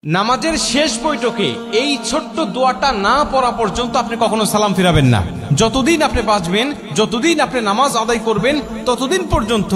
নামাজের শেষ বৈঠকে এই ছোট্ট দোয়াটা না পড়া পর্যন্ত আপনি কখনো সালাম ফিরাবেন না। যতদিন আপনি বাঁচবেন, যতদিন আপনি নামাজ আদায় করবেন, ততদিন পর্যন্ত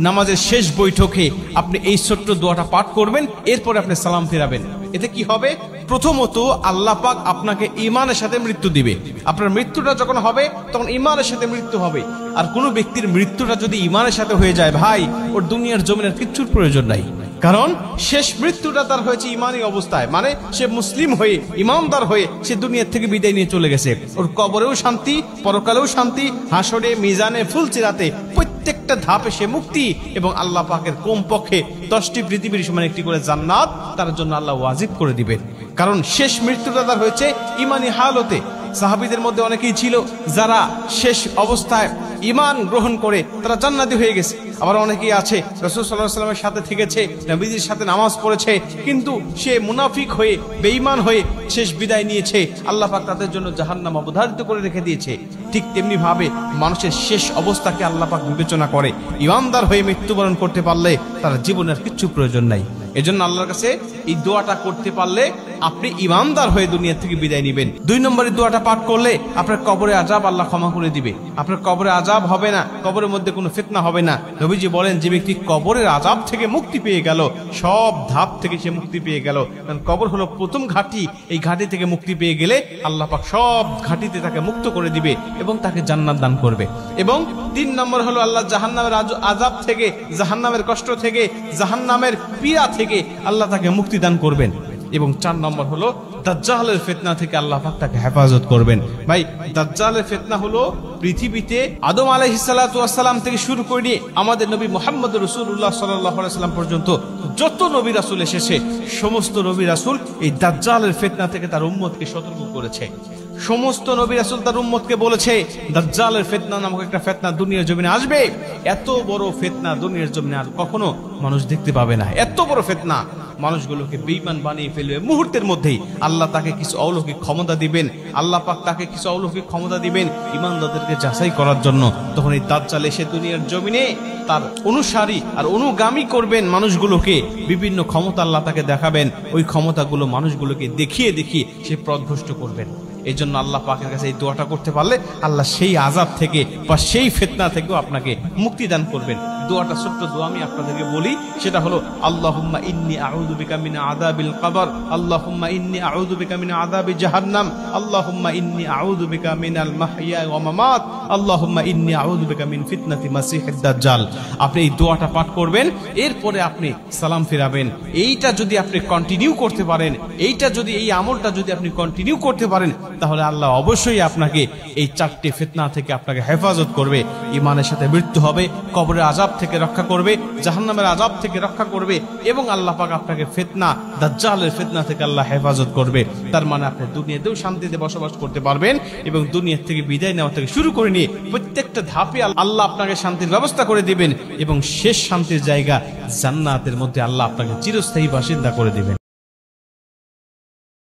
নামাজের শেষ বৈঠকে আপনি এই ছোট্ট দোয়াটা পাঠ করবেন, এরপরে আপনি সালাম ফিরাবেন। এতে কি হবে? প্রথমত আল্লাহ পাক আপনাকে ঈমানের সাথে মৃত্যু দিবে। আপনার মৃত্যুটা যখন হবে তখন ঈমানের সাথে মৃত্যু হবে। আর কোনো ব্যক্তির মৃত্যুটা যদি ঈমানের সাথে হয়ে যায়, ভাই, ওর দুনিয়ার জমিনের কিচ্ছুর প্রয়োজন নাই। কারণ শেষ মৃত্যুটা তার হয়েছে ইমানি অবস্থায়, মানে সে মুসলিম হয়ে, ইমানদার হয়ে সে দুনিয়া থেকে বিদায় নিয়ে চলে গেছে। ওর কবরেও শান্তি, পরকালেও শান্তি, হাসরে, মিজানে, ফুলসিরাতে প্রত্যেকটা ধাপে সে মুক্তি, এবং আল্লাহ পাকের কমপক্ষে 10টি পৃথিবীর সমান একটি করে জান্নাত তার জন্য আল্লাহ ওয়াজিব করে দিবেন। কারণ শেষ মৃত্যুটা তার হয়েছে ইমানি হালতে। সাহাবীদের মধ্যে অনেকেই ছিল যারা শেষ অবস্থায় ঈমান গ্রহণ করে তারা জান্নাতি হয়ে গেছে। আবার অনেকেই আছে রাসূল সাল্লাল্লাহু আলাইহি ওয়াসাল্লামের সাথে থেকেছে, নবীজির সাথে নামাজ পড়েছে, কিন্তু সে মুনাফিক হয়ে, বেঈমান হয়ে শেষ বিদায় নিয়েছে। আল্লাহ পাক তাদের জন্য জাহান্নাম অবধারিত করে রেখে দিয়েছে। ঠিক তেমনি ভাবে মানুষের শেষ অবস্থাকে আল্লাহ পাক বিবেচনা করে। ঈমানদার হয়ে মৃত্যুবরণ করতে পারলে তার জীবনের কিচ্ছু প্রয়োজন নাই। এজন্য আল্লাহর কাছে এই দোয়াটা করতে পারলে আপনি ঈমানদার হয়ে দুনিয়া থেকে বিদায় নেবেন। 2 নম্বরের দোয়াটা পাঠ করলে আপনার কবরে আযাব আল্লাহ ক্ষমা করে দিবে। আপনার কবরে আযাব হবে না, কবরের মধ্যে কোনো ফিতনা হবে না। নবীজি বলেন, যে ব্যক্তি কবরের আযাব থেকে মুক্তি পেয়ে গেল, সব ধাপ থেকে সে মুক্তি পেয়ে গেল। কারণ কবর হলো প্রথম ঘাঁটি। এই ঘাঁটি থেকে মুক্তি পেয়ে গেলে আল্লাহ পাক সব ঘাঁটিতে তাকে মুক্ত করে দিবে এবং তাকে জান্নাত দান করবে। এবং 3 নম্বর হলো আল্লাহ জাহান্নামের আযাব থেকে, জাহান্নামের কষ্ট থেকে, জাহান্নামের পীড়া থেকে আল্লাহ তাকে মুক্তি দান করবেন। এবং 4 নম্বর হলো দাজ্জালের ফিতনা থেকে আল্লাহ পাক তাকে হেফাজত করবেন। ভাই, দাজ্জালের ফিতনা হলো পৃথিবীতে আদম আলাইহিস সালাতু ওয়াস সালাম থেকে শুরু করে নিয়ে আমাদের নবী মুহাম্মদ রাসূলুল্লাহ সাল্লাল্লাহু আলাইহি ওয়াসাল্লাম পর্যন্ত যত নবী রাসূল এসেছে, সমস্ত নবী রাসূল এই দাজ্জালের ফিতনা থেকে তার উম্মতকে সতর্ক করেছে। সমস্ত নবী রাসূল তার উম্মতকে বলেছে, দাজ্জালের ফিতনা নামক একটা ফিতনা দুনিয়ার জমিনে আসবে। এত বড় ফিতনা দুনিয়ার জমিনে আর কখনো মানুষ দেখতে পাবে না। এত বড় ফিতনা মানুষগুলোকে বেঈমান বানিয়ে ফেলবে মুহূর্তের মধ্যেই। আল্লাহ তাকে কিছু অলৌকিক ক্ষমতা দিবেন, আল্লাহ পাক তাকে কিছু অলৌকিক ক্ষমতা দিবেন ঈমানদারদেরকে যাচাই করার জন্য। তখন এই দাজ্জাল এসে দুনিয়ার জমিনে তার অনুসারী আর অনুগামী করবেন মানুষগুলোকে, বিভিন্ন ক্ষমতা আল্লাহ তাকে দেখাবেন। ওই ক্ষমতাগুলো মানুষগুলোকে দেখিয়ে দেখিয়ে সে পথভ্রষ্ট করবেন। এই জন্য আল্লাহ পাকের কাছে এই দোয়াটা করতে পারলে আল্লাহ সেই আযাব থেকে বা সেই ফিতনা থেকেও আপনাকে মুক্তি দান করবেন। দোয়াটা ছোট্ট দোয়া আমি আপনাদেরকে বলি, সেটা হলো আল্লাহুম্মা ইন্নী আউযু বিকা মিন আযাবিল কবর, আল্লাহুম্মা ইন্নী আউযু বিকা মিন আযাবি জাহান্নাম, আল্লাহুম্মা ইন্নী আউযু বিকা মিনাল মাহইয়া ওয়া মামাত, আল্লাহুম্মা ইন্নী আউযু বিকা মিন ফিতনাতি মাসিহিদ দাজ্জাল। আপনি এই দোয়াটা পাঠ করবেন, এরপরে আপনি সালাম ফিরাবেন। এইটা যদি আপনি কন্টিনিউ করতে পারেন, এই আমলটা যদি আপনি কন্টিনিউ করতে পারেন, তাহলে আল্লাহ অবশ্যই আপনাকে এই 4টি ফিতনা থেকে আপনাকে হেফাজত করবে। ঈমানের সাথে মৃত্যু হবে, কবরের আযাব থেকে রক্ষা করবে, জাহান্নামের আযাব থেকে রক্ষা করবে, এবং আল্লাহ পাক আপনাকে ফিতনা, দাজ্জালের ফিতনা থেকে আল্লাহ হেফাজত করবে। তার মানে আপনি দুনিয়াতেও শান্তিতে বসবাস করতে পারবেন, এবং দুনিয়া থেকে বিদায় নেওয়া থেকে শুরু করে নিয়ে প্রত্যেকটা ধাপে আল্লাহ আপনাকে শান্তির ব্যবস্থা করে দিবেন, এবং শেষ শান্তির জায়গা জান্নাতের মধ্যে আল্লাহ আপনাকে চিরস্থায়ী বাসিন্দা করে দিবেন।